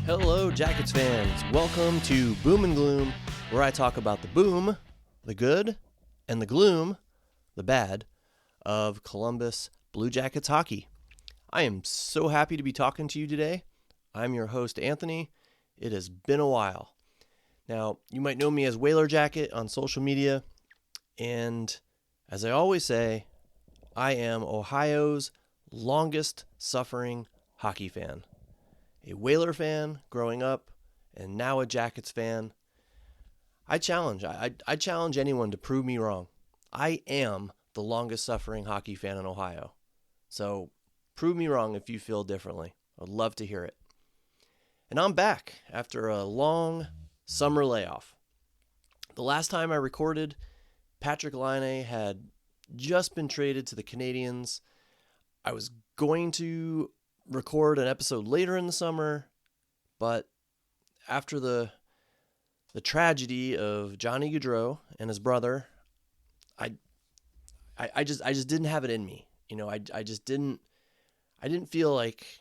Hello, Jackets fans. Welcome to Boom and Gloom, where I talk about the boom, the good, and the gloom, the bad, of Columbus Blue Jackets hockey. I am so happy to be talking to you today. I'm your host, Anthony. It has been a while. Now, you might know me as Whaler Jacket on social media, and as I always say, I am Ohio's longest suffering hockey fan. A Whaler fan growing up, and now a Jackets fan. I challenge anyone to prove me wrong. I am the longest suffering hockey fan in Ohio. So prove me wrong if you feel differently. I'd love to hear it. And I'm back after a long summer layoff. The last time I recorded, Patrik Laine had just been traded to the Canadiens. I was going to record an episode later in the summer, but after the tragedy of Johnny Gaudreau and his brother, I just didn't have it in me. You know, I didn't feel like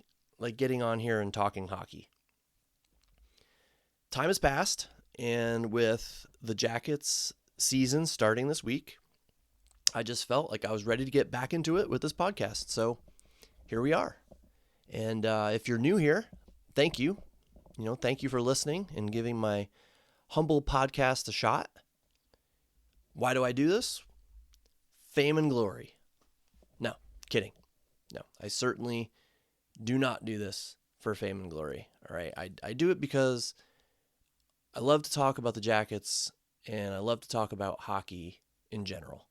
getting on here and talking hockey. Time has passed, and with the Jackets season starting this week, I just felt like I was ready to get back into it with this podcast. So here we are. And if you're new here, thank you. Thank you for listening and giving my humble podcast a shot. Why do I do this? Fame and glory. No, kidding. No, I certainly do not do this for fame and glory. All right, I do it because I love to talk about the Jackets and I love to talk about hockey in general.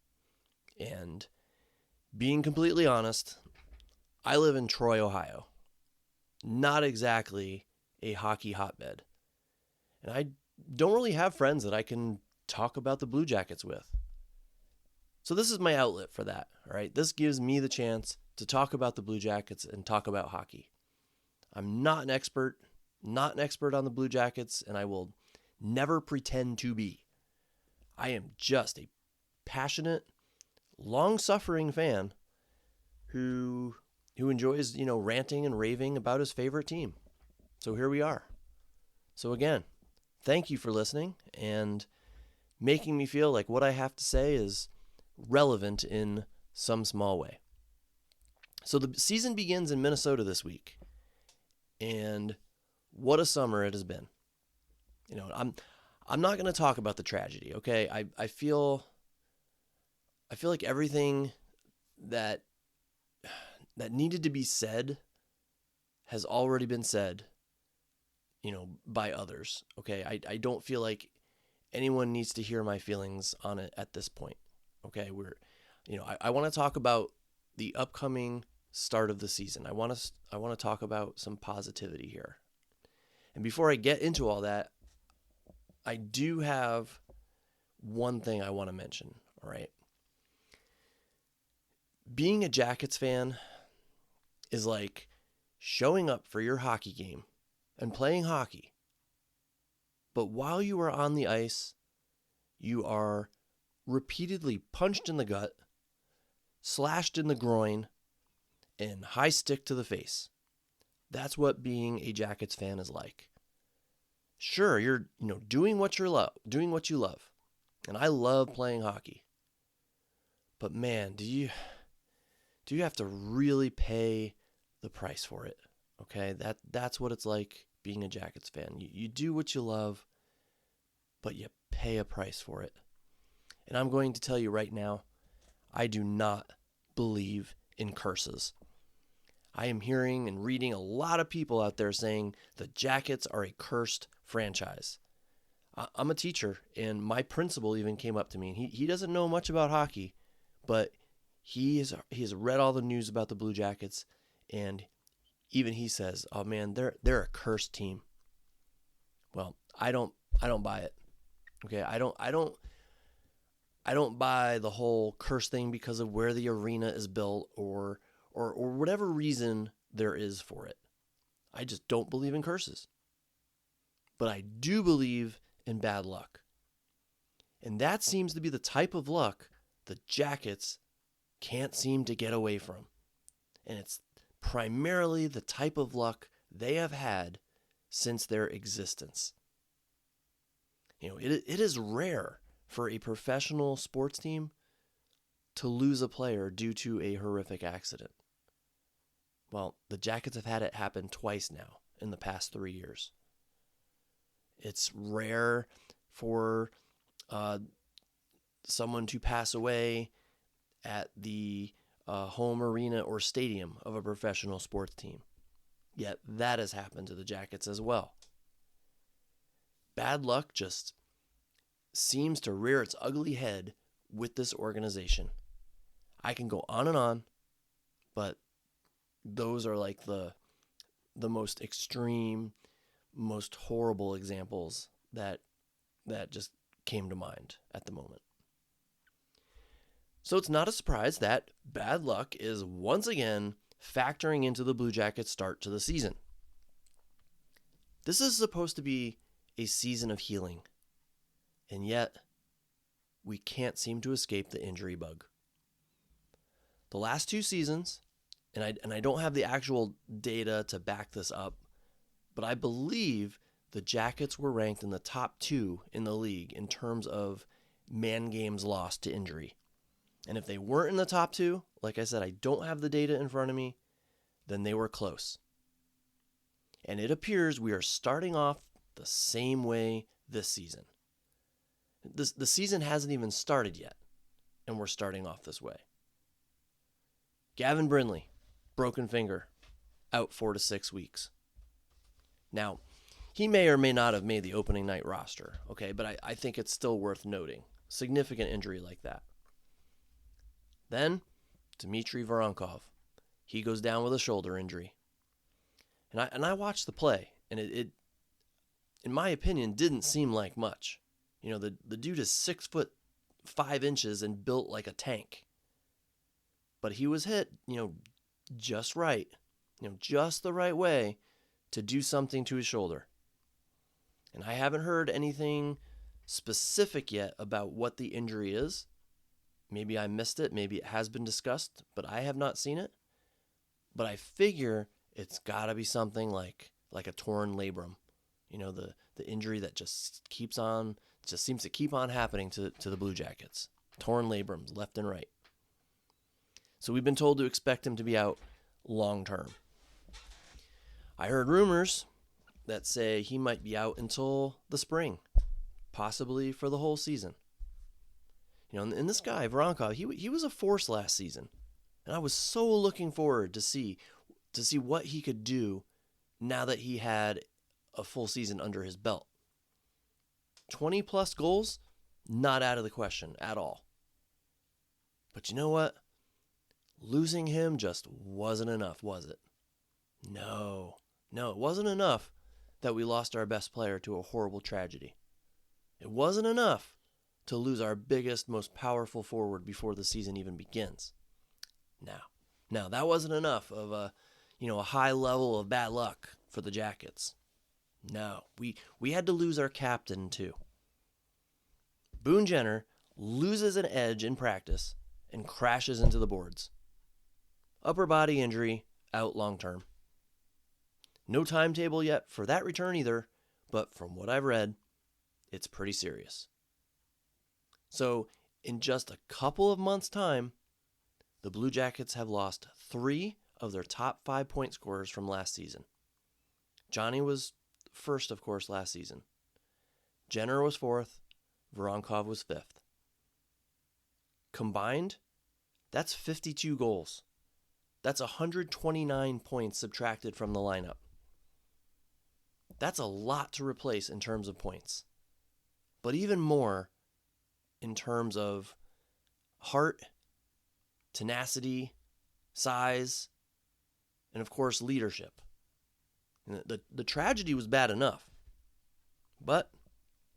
And being completely honest, I live in Troy, Ohio. Not exactly a hockey hotbed. And I don't really have friends that I can talk about the Blue Jackets with. So this is my outlet for that, all right? This gives me the chance to talk about the Blue Jackets and talk about hockey. I'm not an expert on the Blue Jackets, and I will never pretend to be. I am just a passionate, long-suffering fan who enjoys, ranting and raving about his favorite team. So here we are. So again, thank you for listening and making me feel like what I have to say is relevant in some small way. So the season begins in Minnesota this week. And what a summer it has been. I'm not going to talk about the tragedy, okay? I feel like everything that needed to be said has already been said, by others. Okay. I don't feel like anyone needs to hear my feelings on it at this point. Okay. I want to talk about the upcoming start of the season. I want to talk about some positivity here. And before I get into all that, I do have one thing I want to mention. All right. Being a Jackets fan is like showing up for your hockey game and playing hockey. But while you are on the ice, you are repeatedly punched in the gut, slashed in the groin, and high stick to the face. That's what being a Jackets fan is like. Sure, you're doing what you love. And I love playing hockey. But man, do you have to really pay the price for it? Okay, that's what it's like being a Jackets fan. You do what you love, but you pay a price for it. And I'm going to tell you right now, I do not believe in curses. I am hearing and reading a lot of people out there saying the Jackets are a cursed franchise. I'm a teacher, and my principal even came up to me, and he doesn't know much about hockey, but he has read all the news about the Blue Jackets, and even he says, "Oh man, they're a cursed team." Well, I don't buy it. Okay, I don't buy the whole curse thing because of where the arena is built or whatever reason there is for it. I just don't believe in curses. But I do believe in bad luck. And that seems to be the type of luck the Jackets can't seem to get away from. And it's primarily the type of luck they have had since their existence. It is rare for a professional sports team to lose a player due to a horrific accident. Well, the Jackets have had it happen twice now in the past 3 years. It's rare for someone to pass away at the home arena or stadium of a professional sports team. Yet that has happened to the Jackets as well. Bad luck just seems to rear its ugly head with this organization. I can go on, but those are like the most extreme, most horrible examples that just came to mind at the moment. So it's not a surprise that bad luck is once again factoring into the Blue Jackets' start to the season. This is supposed to be a season of healing, and yet we can't seem to escape the injury bug. The last 2 seasons, and I don't have the actual data to back this up, but I believe the Jackets were ranked in the top 2 in the league in terms of man games lost to injury. And if they weren't in the top 2, like I said, I don't have the data in front of me, then they were close. And it appears we are starting off the same way this season. The season hasn't even started yet, and we're starting off this way. Gavin Brindley, broken finger, out 4 to 6 weeks. Now, he may or may not have made the opening night roster, okay, but I think it's still worth noting. Significant injury like that. Then, Dmitry Voronkov. He goes down with a shoulder injury. And I watched the play, and it in my opinion, didn't seem like much. The dude is 6'5" and built like a tank. But he was hit, just right. Just the right way to do something to his shoulder. And I haven't heard anything specific yet about what the injury is. Maybe I missed it. Maybe it has been discussed, but I have not seen it. But I figure it's got to be something like a torn labrum. The injury that just seems to keep on happening to the Blue Jackets. Torn labrums left and right. So we've been told to expect him to be out long term. I heard rumors that say he might be out until the spring, possibly for the whole season. And this guy, Voronkov, he was a force last season. And I was so looking forward to see what he could do now that he had a full season under his belt. 20 plus goals, not out of the question at all. But you know what? Losing him just wasn't enough, was it? No, it wasn't enough that we lost our best player to a horrible tragedy. It wasn't enough to lose our biggest, most powerful forward before the season even begins. Now that wasn't enough of a high level of bad luck for the Jackets. No, we had to lose our captain too. Boone Jenner loses an edge in practice and crashes into the boards. Upper body injury, out long term. No timetable yet for that return either, but from what I've read, it's pretty serious. So, in just a couple of months' time, the Blue Jackets have lost 3 of their top 5 point scorers from last season. Johnny was first, of course, last season. Jenner was 4th. Voronkov was 5th. Combined, that's 52 goals. That's 129 points subtracted from the lineup. That's a lot to replace in terms of points. But even more in terms of heart, tenacity, size, and of course leadership. The tragedy was bad enough. But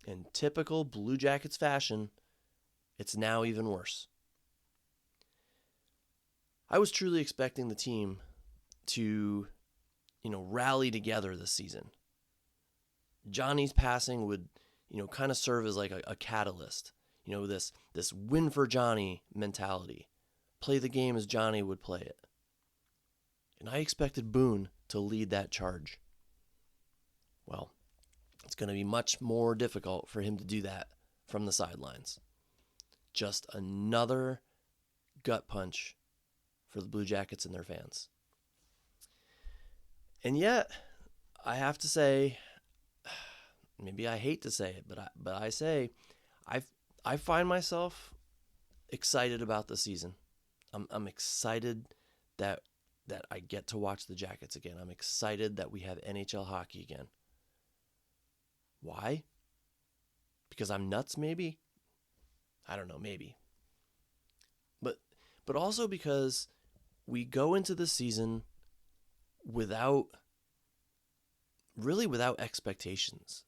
in typical Blue Jackets fashion, it's now even worse. I was truly expecting the team to, rally together this season. Johnny's passing would, kind of serve as like a catalyst. This win for Johnny mentality. Play the game as Johnny would play it. And I expected Boone to lead that charge. Well, it's going to be much more difficult for him to do that from the sidelines. Just another gut punch for the Blue Jackets and their fans. And yet, I have to say, maybe I hate to say it, but I say, I find myself excited about the season. I'm excited that I get to watch the Jackets again. I'm excited that we have NHL hockey again. Why? Because I'm nuts, maybe? I don't know, maybe. But also because we go into the season without expectations.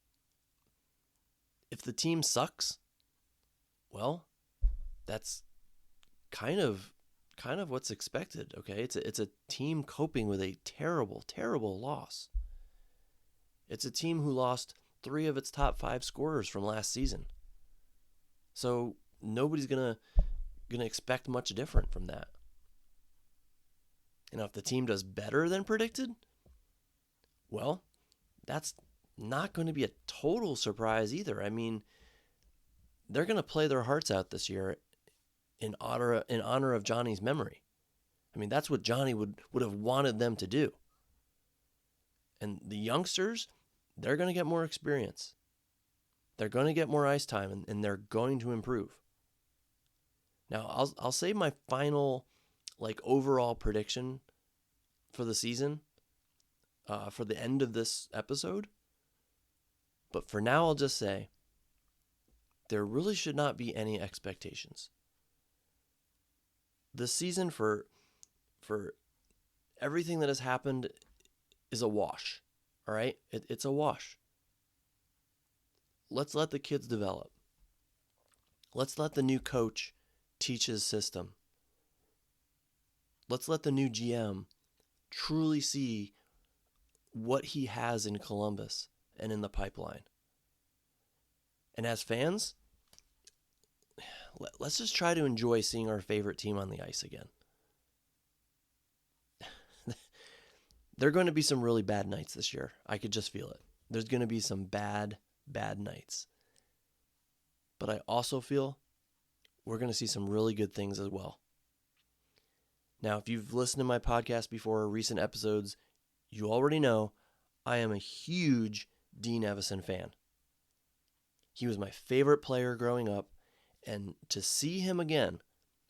If the team sucks, well, that's kind of what's expected, okay? It's a team coping with a terrible, terrible loss. It's a team who lost 3 of its top 5 scorers from last season. So nobody's gonna expect much different from that. And if the team does better than predicted, well, that's not going to be a total surprise either. I mean, they're going to play their hearts out this year in honor of Johnny's memory. I mean, that's what Johnny would have wanted them to do. And the youngsters, they're going to get more experience. They're going to get more ice time, and they're going to improve. Now, I'll say my final, overall prediction for the season for the end of this episode. But for now, I'll just say there really should not be any expectations. The season for everything that has happened is a wash. All right? It's a wash. Let's let the kids develop. Let's let the new coach teach his system. Let's let the new GM truly see what he has in Columbus and in the pipeline. And as fans, let's just try to enjoy seeing our favorite team on the ice again. There are going to be some really bad nights this year. I could just feel it. There's going to be some bad nights. But I also feel we're going to see some really good things as well. Now, if you've listened to my podcast before, recent episodes, you already know I am a huge Dean Evason fan. He was my favorite player growing up, and to see him again,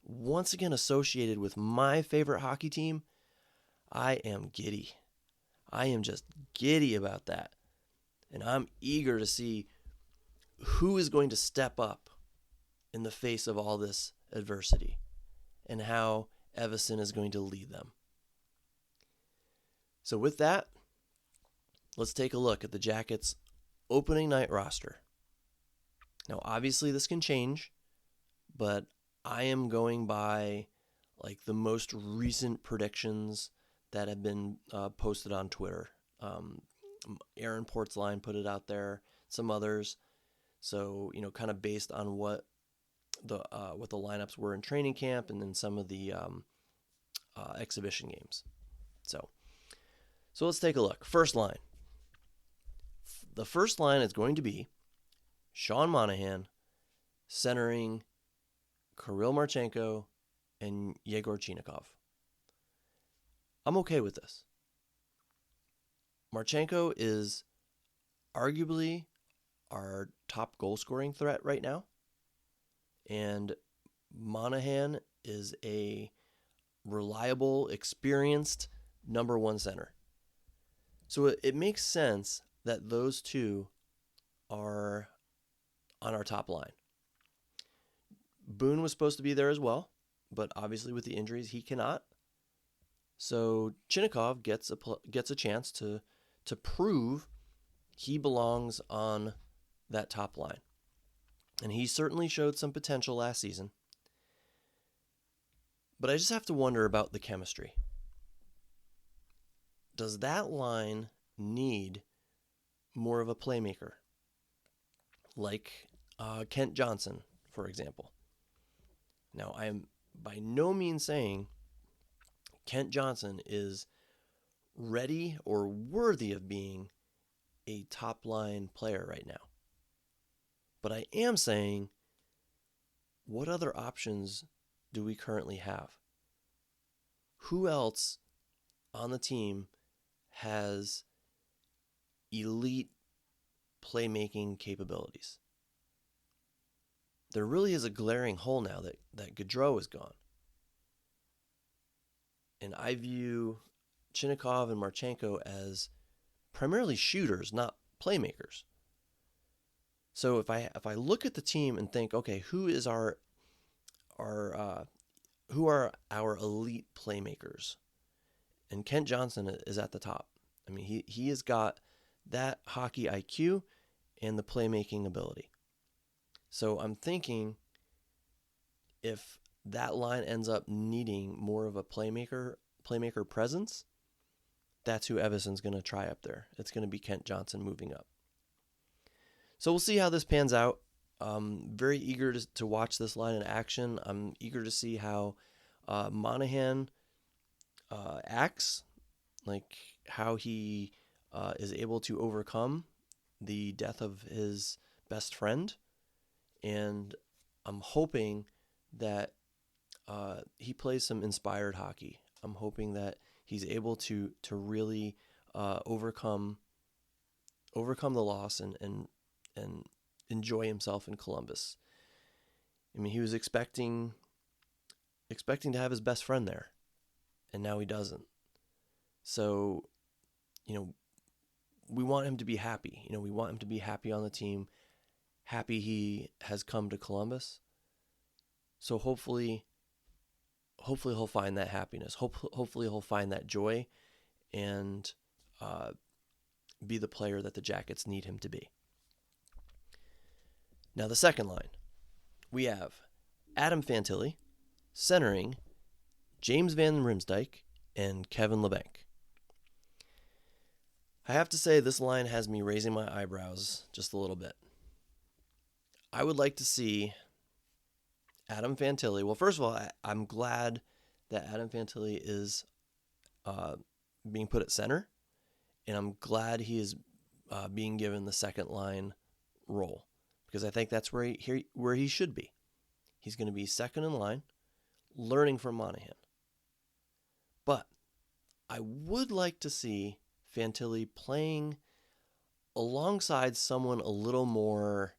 once again associated with my favorite hockey team, I am giddy. I am just giddy about that. And I'm eager to see who is going to step up in the face of all this adversity and how Evason is going to lead them. So with that, let's take a look at the Jackets' opening night roster. Now, obviously this can change, but I am going by the most recent predictions that have been posted on Twitter. Aaron Portzline put it out there, some others. So, kind of based on what the lineups were in training camp and then some of the exhibition games. So let's take a look. First line. The first line is going to be Sean Monahan centering Kirill Marchenko and Yegor Chinakhov. I'm okay with this. Marchenko is arguably our top goal-scoring threat right now. And Monahan is a reliable, experienced number 1 center. So it makes sense that those two are on our top line. Boone was supposed to be there as well, but obviously with the injuries, he cannot. So Chinakhov gets a chance to prove he belongs on that top line. And he certainly showed some potential last season. But I just have to wonder about the chemistry. Does that line need more of a playmaker? Like Kent Johnson, for example. Now, I am by no means saying Kent Johnson is ready or worthy of being a top line player right now. But I am saying, what other options do we currently have? Who else on the team has elite playmaking capabilities? There really is a glaring hole now that Gaudreau is gone. And I view Chinakhov and Marchenko as primarily shooters, not playmakers. So if I look at the team and think, okay, who are our elite playmakers? And Kent Johnson is at the top. I mean, he has got that hockey IQ and the playmaking ability. So I'm thinking if that line ends up needing more of a playmaker presence, that's who Evason's going to try up there. It's going to be Kent Johnson moving up. So we'll see how this pans out. Very eager to watch this line in action. I'm eager to see how Monahan acts, like how he is able to overcome the death of his best friend. And I'm hoping that he plays some inspired hockey. I'm hoping that he's able to really overcome the loss and enjoy himself in Columbus. I mean, he was expecting to have his best friend there, and now he doesn't. So, we want him to be happy. We want him to be happy on the team, happy he has come to Columbus. So hopefully he'll find that happiness. Hopefully he'll find that joy and be the player that the Jackets need him to be. Now the second line, we have Adam Fantilli centering James Van Riemsdyk and Kevin Labanc. I have to say this line has me raising my eyebrows just a little bit. I would like to see Adam Fantilli. Well, first of all, I'm glad that Adam Fantilli is being put at center, and I'm glad he is being given the second line role, because I think that's where he should be. He's going to be second in line, learning from Monahan. But I would like to see Fantilli playing alongside someone a little more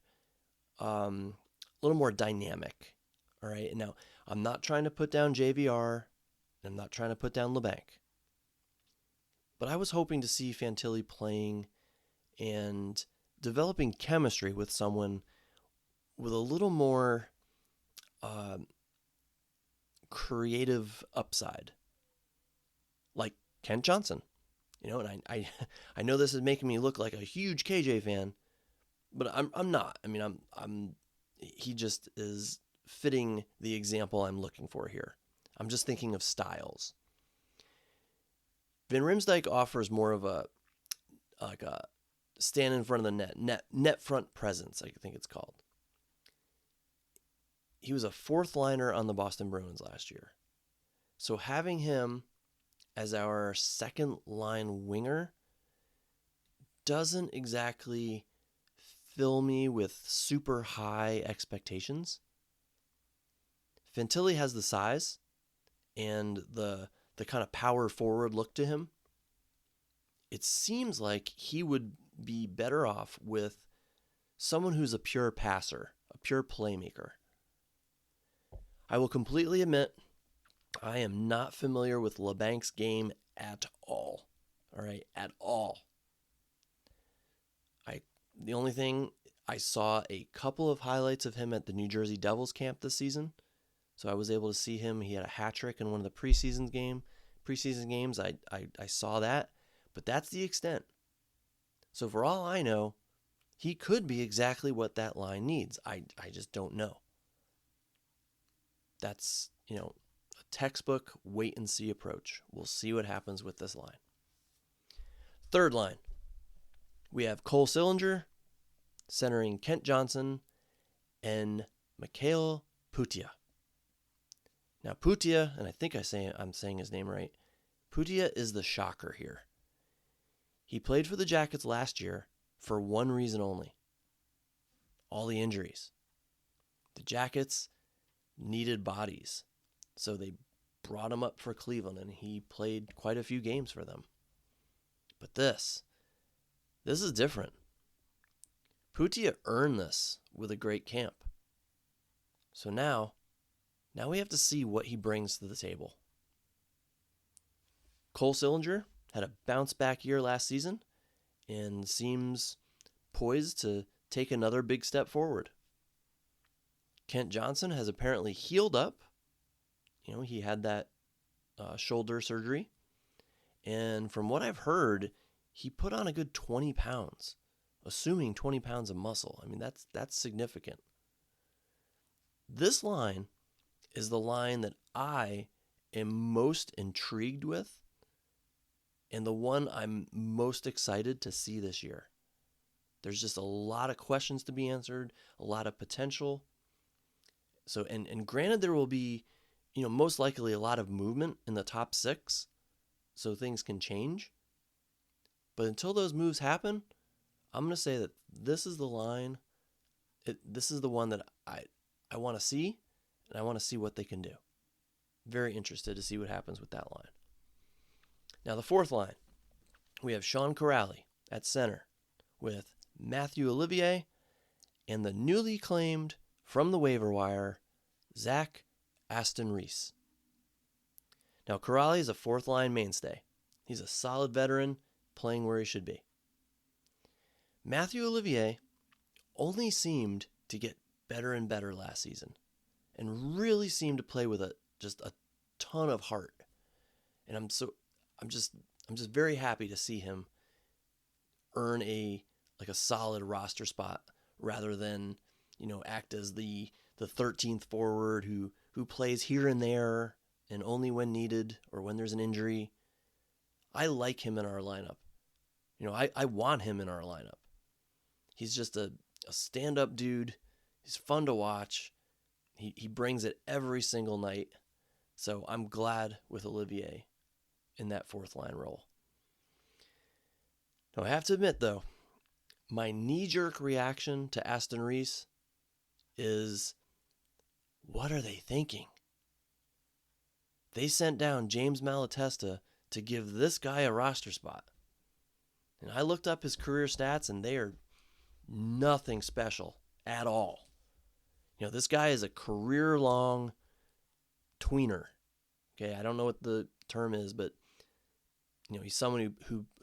dynamic. All right. Now, I'm not trying to put down JVR. I'm not trying to put down Labanc. But I was hoping to see Fantilli playing and developing chemistry with someone with a little more creative upside, like Kent Johnson. And I know this is making me look like a huge KJ fan, but I'm not. I mean, he just is fitting the example I'm looking for here. I'm just thinking of styles. Van Riemsdyk offers more of a stand in front of the net front presence, I think it's called. He was a fourth liner on the Boston Bruins last year. So having him as our second line winger doesn't exactly fill me with super high expectations. Fantilli has the size and the kind of power forward look to him. It seems like he would be better off with someone who's a pure passer, a pure playmaker. I will completely admit, I am not familiar with Labanc's game at all. All right, at all. The only thing, I saw a couple of highlights of him at the New Jersey Devils camp this season. So I was able to see him. He had a hat trick in one of the preseason games. I saw that, but that's the extent. So for all I know, he could be exactly what that line needs. I just don't know. That's, a textbook wait and see approach. We'll see what happens with this line. Third line, we have Cole Sillinger centering Kent Johnson and Mikhail Putia. Now Putia, and I think I'm saying his name right, Putia is the shocker here. He played for the Jackets last year for one reason only: all the injuries. The Jackets needed bodies, so they brought him up for Cleveland, and he played quite a few games for them. But this is different. Putia earned this with a great camp. So now we have to see what he brings to the table. Cole Sillinger had a bounce-back year last season and seems poised to take another big step forward. Kent Johnson has apparently healed up. He had that shoulder surgery. And from what I've heard, he put on a good 20 pounds, assuming 20 pounds of muscle. I mean, that's significant. This line is the line that I am most intrigued with and the one I'm most excited to see this year. There's just a lot of questions to be answered, a lot of potential. So, and granted, there will be, most likely a lot of movement in the top 6, so things can change. But until those moves happen, I'm going to say that this is the line. This is the one that I want to see, and I want to see what they can do. Very interested to see what happens with that line. Now, the fourth line, we have Sean Kuraly at center with Matthew Olivier and the newly claimed from the waiver wire, Zach Aston Reese. Now, Kuraly is a fourth-line mainstay. He's a solid veteran playing where he should be. Matthew Olivier only seemed to get better and better last season and really seemed to play with just a ton of heart. And I'm just very happy to see him earn a solid roster spot rather than, act as the 13th forward who plays here and there and only when needed or when there's an injury. I like him in our lineup. I want him in our lineup. He's just a stand-up dude. He's fun to watch. He brings it every single night. So I'm glad with Olivier in that fourth line role. Now, I have to admit, though, my knee-jerk reaction to Aston Reese is, what are they thinking? They sent down James Malatesta to give this guy a roster spot. And I looked up his career stats, and they are nothing special at all. This guy is a career-long tweener. Okay, I don't know what the term is, but he's someone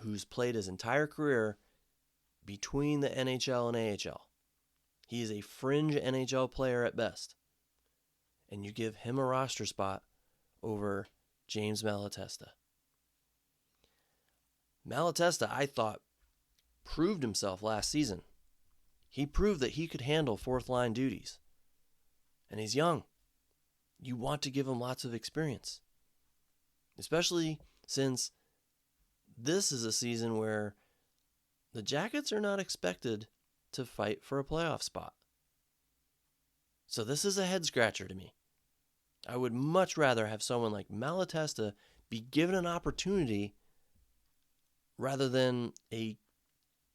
who's played his entire career between the NHL and AHL. He is a fringe NHL player at best. And you give him a roster spot over James Malatesta. Malatesta, I thought, proved himself last season. He proved that he could handle fourth-line duties. And he's young. You want to give him lots of experience. Especially since this is a season where the Jackets are not expected to fight for a playoff spot. So this is a head-scratcher to me. I would much rather have someone like Malatesta be given an opportunity rather than a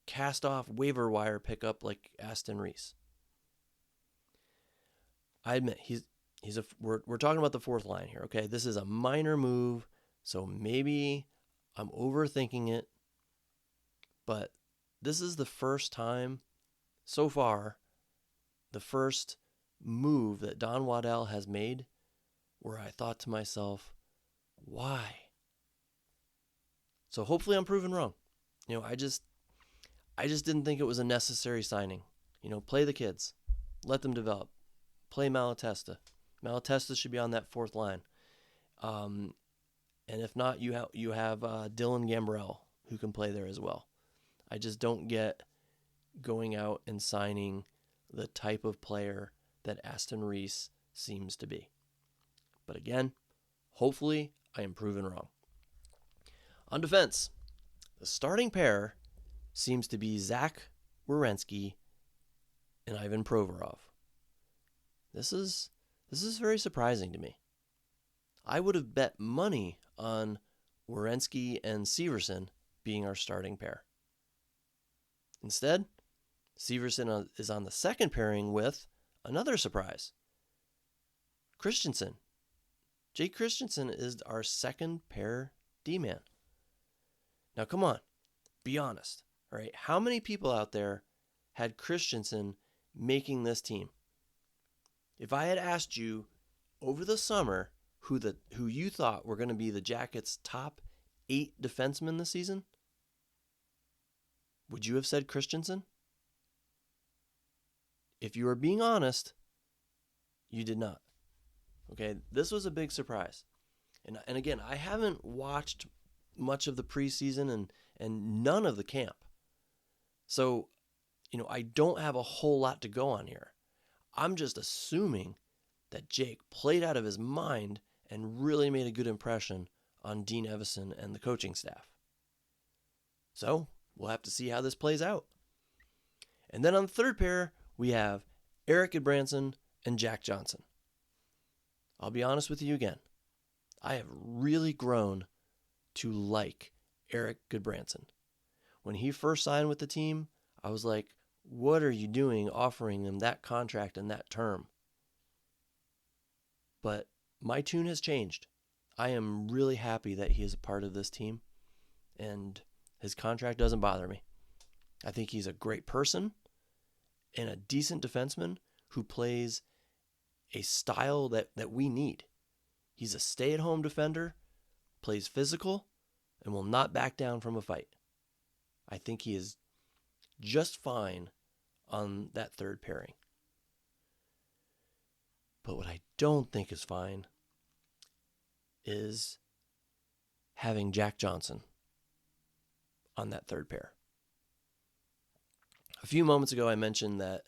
cast-off waiver wire pickup like Aston Reese. I admit, we're talking about the fourth line here, okay? This is a minor move, so maybe I'm overthinking it, but this is the first time so far, the first move that Don Waddell has made where I thought to myself, why? So hopefully I'm proven wrong. I just didn't think it was a necessary signing. Play the kids. Let them develop. Play Malatesta. Malatesta should be on that fourth line. And if not, you have Dylan Gambrell who can play there as well. I just don't get going out and signing the type of player that Aston Reese seems to be. But again, hopefully I am proven wrong. On defense, the starting pair seems to be Zach Werenski and Ivan Provorov. This is very surprising to me. I would have bet money on Werenski and Severson being our starting pair. Instead, Severson is on the second pairing with another surprise. Christensen. Jake Christensen is our second pair D-man. Now, come on. Be honest. All right. How many people out there had Christensen making this team? If I had asked you over the summer who you thought were going to be the Jackets' top 8 defensemen this season, would you have said Christensen? If you were being honest, you did not. Okay, this was a big surprise. And again, I haven't watched much of the preseason and none of the camp. So, I don't have a whole lot to go on here. I'm just assuming that Jake played out of his mind and really made a good impression on Dean Evason and the coaching staff. So, we'll have to see how this plays out. And then on the third pair, we have Erik Gudbranson and Jack Johnson. I'll be honest with you again. I have really grown to like Erik Gudbranson. When he first signed with the team, I was like, what are you doing offering him that contract and that term? But my tune has changed. I am really happy that he is a part of this team, and his contract doesn't bother me. I think he's a great person and a decent defenseman who plays a style that we need. He's a stay-at-home defender, plays physical, and will not back down from a fight. I think he is just fine on that third pairing. But what I don't think is fine is having Jack Johnson on that third pair. A few moments ago, I mentioned that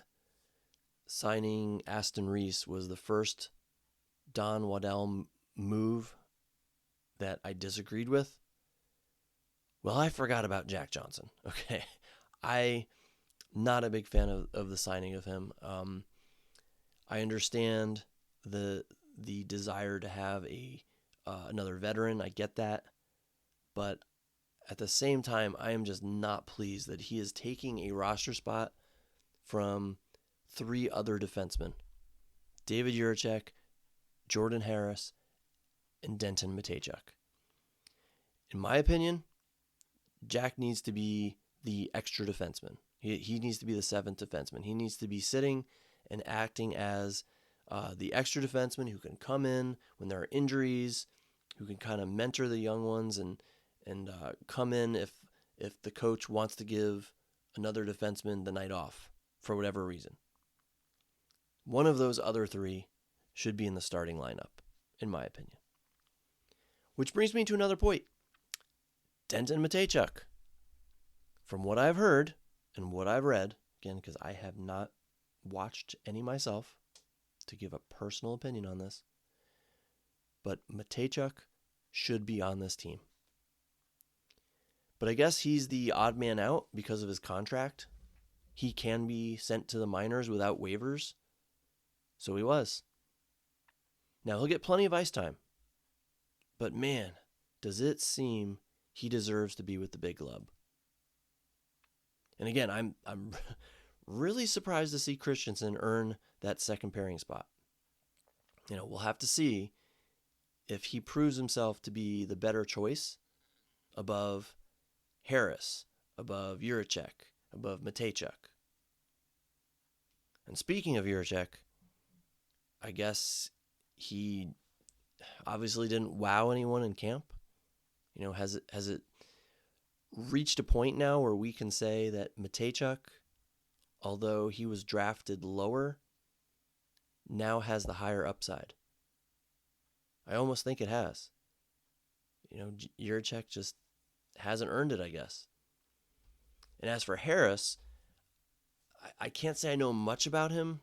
signing Aston Reese was the first Don Waddell move that I disagreed with. Well, I forgot about Jack Johnson. Okay. I'm not a big fan of the signing of him. I understand the desire to have another veteran. I get that. But at the same time, I am just not pleased that he is taking a roster spot from 3 other defensemen: David Jiricek, Jordan Harris, and Denton Mateychuk. In my opinion, Jack needs to be the extra defenseman. He needs to be the 7th defenseman. He needs to be sitting and acting as the extra defenseman who can come in when there are injuries, who can kind of mentor the young ones and come in if the coach wants to give another defenseman the night off for whatever reason. One of those other 3 should be in the starting lineup, in my opinion. Which brings me to another point. Denton Mateychuk. From what I've heard and what I've read, again, because I have not watched any myself to give a personal opinion on this, but Mateychuk should be on this team. But I guess he's the odd man out because of his contract. He can be sent to the minors without waivers. So he was. Now he'll get plenty of ice time. But man, does it seem he deserves to be with the big club. And again, I'm really surprised to see Christensen earn that second pairing spot. We'll have to see if he proves himself to be the better choice above Harris, above Jiricek, above Mateychuk. And speaking of Jiricek, I guess he obviously didn't wow anyone in camp. Has it reached a point now where we can say that Mateychuk, although he was drafted lower, now has the higher upside? I almost think it has. Jiricek just hasn't earned it, I guess. And as for Harris, I can't say I know much about him,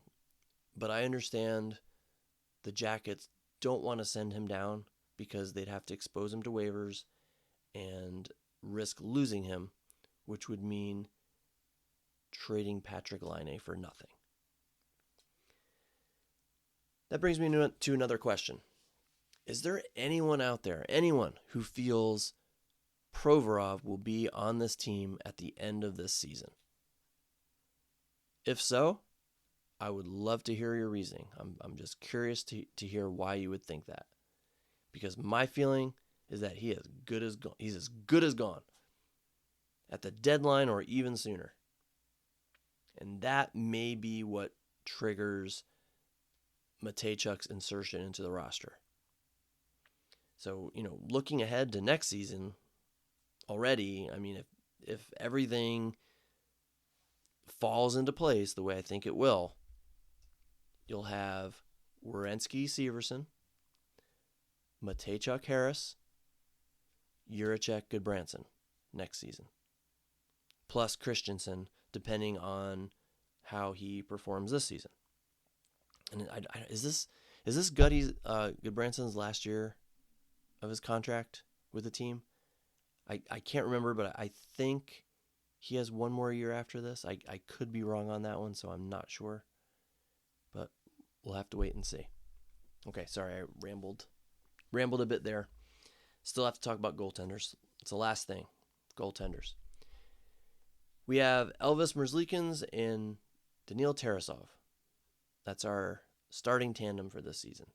but I understand the Jackets don't want to send him down because they'd have to expose him to waivers and risk losing him, which would mean trading Patrik Laine for nothing. That brings me to another question. Is there anyone out there, who feels Provorov will be on this team at the end of this season? If so, I would love to hear your reasoning. I'm just curious to hear why you would think that. Because my feeling is that he's as good as gone at the deadline or even sooner. And that may be what triggers Matejchuk's insertion into the roster. So, looking ahead to next season already, I mean, if everything falls into place the way I think it will, you'll have Werenski Severson, Matejchuk Harris, Jiricek Goodbranson next season. Plus Christensen, depending on how he performs this season. And is this Goodbranson's last year of his contract with the team? I can't remember, but I think he has one more year after this. I could be wrong on that one, so I'm not sure. But we'll have to wait and see. Okay, sorry, I rambled a bit there. Still have to talk about goaltenders. It's the last thing, goaltenders. We have Elvis Merzlikins and Daniil Tarasov. That's our starting tandem for this season.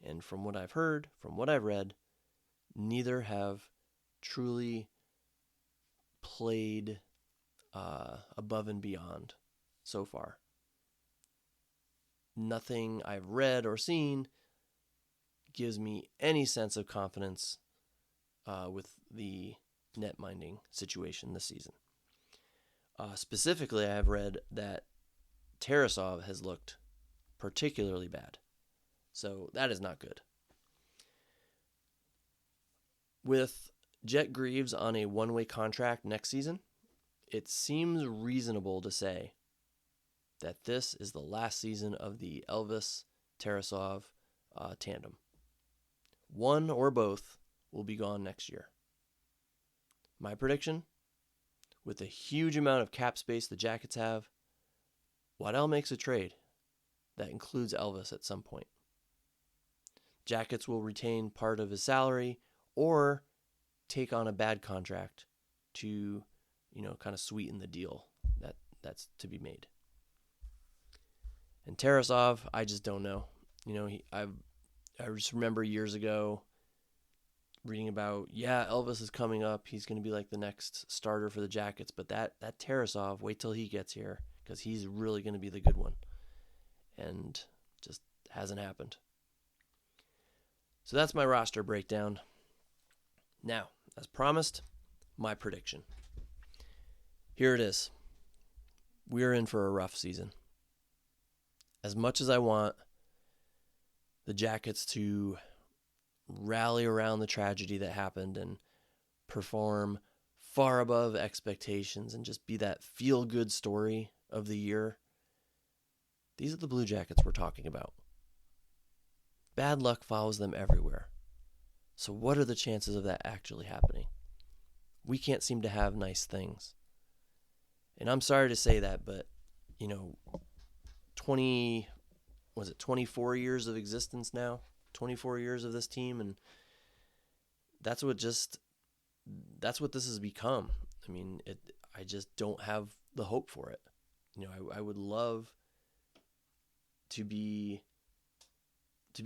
And from what I've heard, from what I've read, neither have truly played above and beyond so far. Nothing I've read or seen gives me any sense of confidence with the net minding situation this season. Specifically, I have read that Tarasov has looked particularly bad. So that is not good. With Jet Greaves on a one-way contract next season, it seems reasonable to say that this is the last season of the Elvis Tarasov tandem. One or both will be gone next year. My prediction? With the huge amount of cap space the Jackets have, Waddell makes a trade that includes Elvis at some point. Jackets will retain part of his salary or take on a bad contract to, kind of sweeten the deal that's to be made. And Tarasov, I just don't know. I just remember years ago reading about, Elvis is coming up. He's going to be like the next starter for the Jackets. But that Tarasov, wait till he gets here because he's really going to be the good one. And just hasn't happened. So that's my roster breakdown. Now, as promised, my prediction. Here it is. We're in for a rough season. As much as I want the Jackets to rally around the tragedy that happened and perform far above expectations and just be that feel-good story of the year, these are the Blue Jackets we're talking about. Bad luck follows them everywhere. So what are the chances of that actually happening? We can't seem to have nice things. And I'm sorry to say that, but, 24 years of existence now? 24 years of this team, and that's what this has become. I mean, I just don't have the hope for it. I would love to be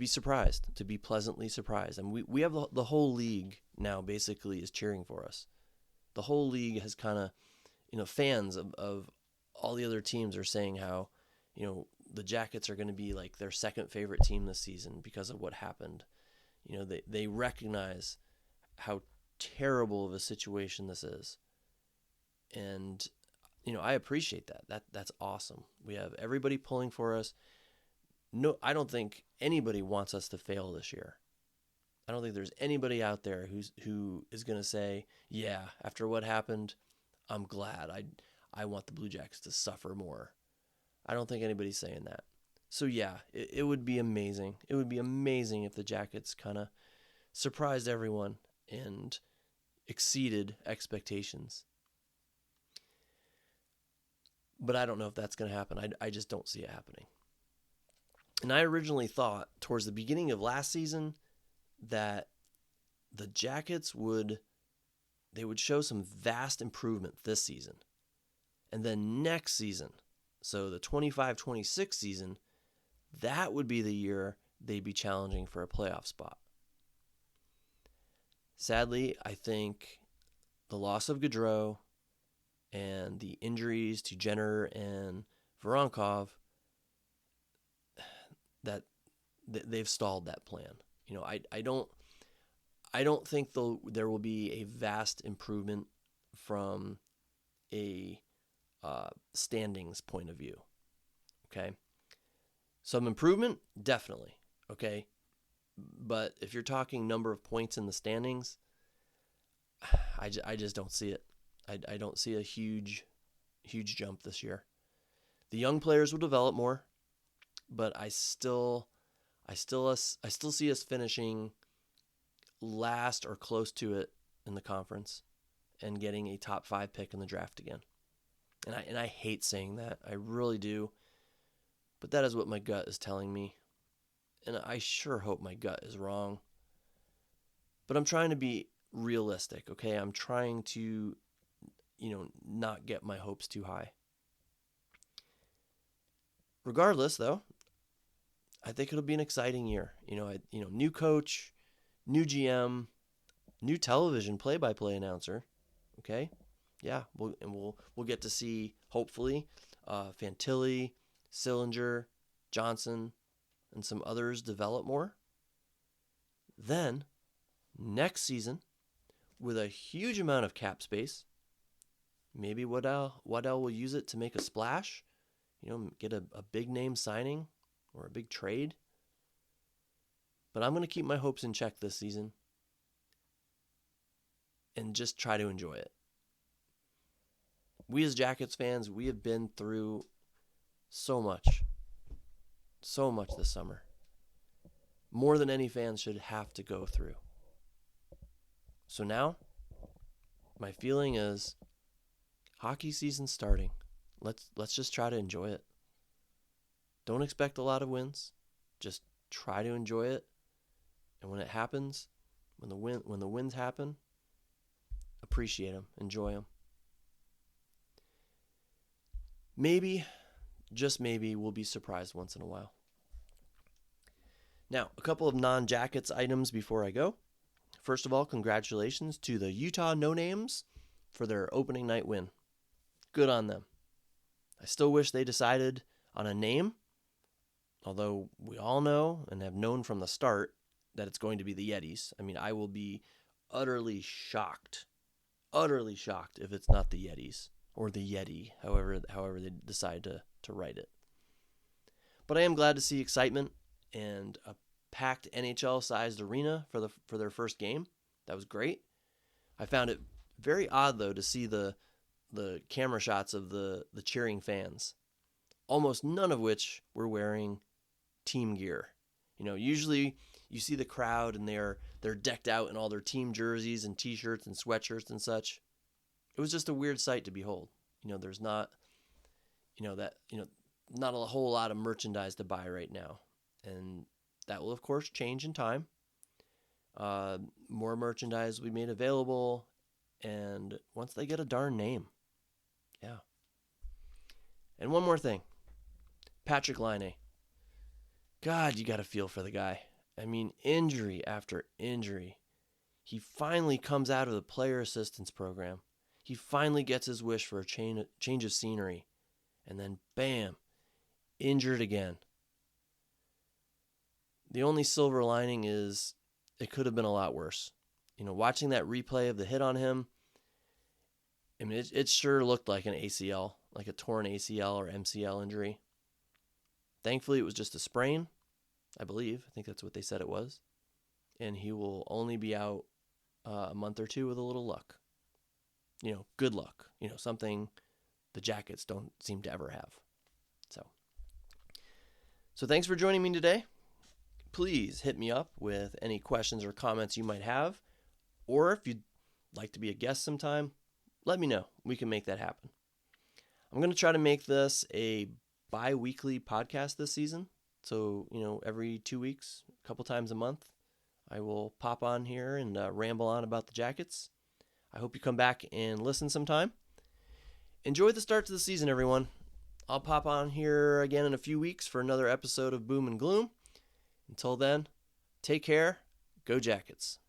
surprised, to be pleasantly surprised. And we have the whole league now basically is cheering for us. The whole league has kind of, fans of all the other teams are saying how, the Jackets are going to be like their second favorite team this season because of what happened. They recognize how terrible of a situation this is. And, I appreciate that. That's awesome. We have everybody pulling for us. No, I don't think anybody wants us to fail this year. I don't think there's anybody out there who is going to say, yeah, after what happened, I'm glad. I want the Blue Jackets to suffer more. I don't think anybody's saying that. So yeah, it would be amazing. It would be amazing if the Jackets kind of surprised everyone and exceeded expectations. But I don't know if that's going to happen. I just don't see it happening. And I originally thought towards the beginning of last season that the Jackets would show some vast improvement this season. And then next season, So the 25-26 season, that would be the year they'd be challenging for a playoff spot. Sadly, I think the loss of Gaudreau and the injuries to Jenner and Voronkov, that they've stalled that plan. I don't think there will be a vast improvement from a standings point of view. Okay, some improvement, definitely. Okay, but if you're talking number of points in the standings, I just don't see it. I don't see a huge jump this year. The young players will develop more, but I still see us finishing last or close to it in the conference and getting a top 5 pick in the draft again. And I hate saying that. I really do. But that is what my gut is telling me. And I sure hope my gut is wrong. But I'm trying to be realistic, okay? I'm trying to, not get my hopes too high. Regardless, though, I think it'll be an exciting year. New coach, new GM, new television play-by-play announcer. Okay, yeah, we'll get to see, hopefully, Fantilli, Sillinger, Johnson, and some others develop more. Then, next season, with a huge amount of cap space, maybe Waddell will use it to make a splash. Get a big name signing or a big trade. But I'm going to keep my hopes in check this season and just try to enjoy it. We as Jackets fans, we have been through so much this summer. More than any fan should have to go through. So now, my feeling is hockey season starting. Let's just try to enjoy it. Don't expect a lot of wins. Just try to enjoy it. And when it happens, when the wins happen, appreciate them, enjoy them. Maybe, just maybe, we'll be surprised once in a while. Now, a couple of non-Jackets items before I go. First of all, congratulations to the Utah No Names for their opening night win. Good on them. I still wish they decided on a name, although we all know and have known from the start that it's going to be the Yetis. I mean, I will be utterly shocked if it's not the Yetis or the Yeti, however they decide to write it. But I am glad to see excitement and a packed NHL-sized arena for their first game. That was great. I found it very odd, though, to see the camera shots of the cheering fans, almost none of which were wearing team gear. Usually you see the crowd and they're decked out in all their team jerseys and t-shirts and sweatshirts and such. It was just a weird sight to behold. There's not, not a whole lot of merchandise to buy right now. And that will, of course, change in time. More merchandise will be made available. And once they get a darn name. Yeah. And one more thing. Patrik Laine. God, you got to feel for the guy. I mean, injury after injury. He finally comes out of the player assistance program. He finally gets his wish for a change of scenery. And then, bam, injured again. The only silver lining is it could have been a lot worse. Watching that replay of the hit on him, I mean, it sure looked like an ACL, like a torn ACL or MCL injury. Thankfully, it was just a sprain, I believe. I think that's what they said it was. And he will only be out a month or two with a little luck. Good luck. Something the Jackets don't seem to ever have. So thanks for joining me today. Please hit me up with any questions or comments you might have. Or if you'd like to be a guest sometime, let me know. We can make that happen. I'm going to try to make this a bi-weekly podcast this season. So, every 2 weeks, a couple times a month, I will pop on here and ramble on about the Jackets. I hope you come back and listen sometime. Enjoy the start to the season, everyone. I'll pop on here again in a few weeks for another episode of Boom and Gloom. Until then, take care. Go Jackets.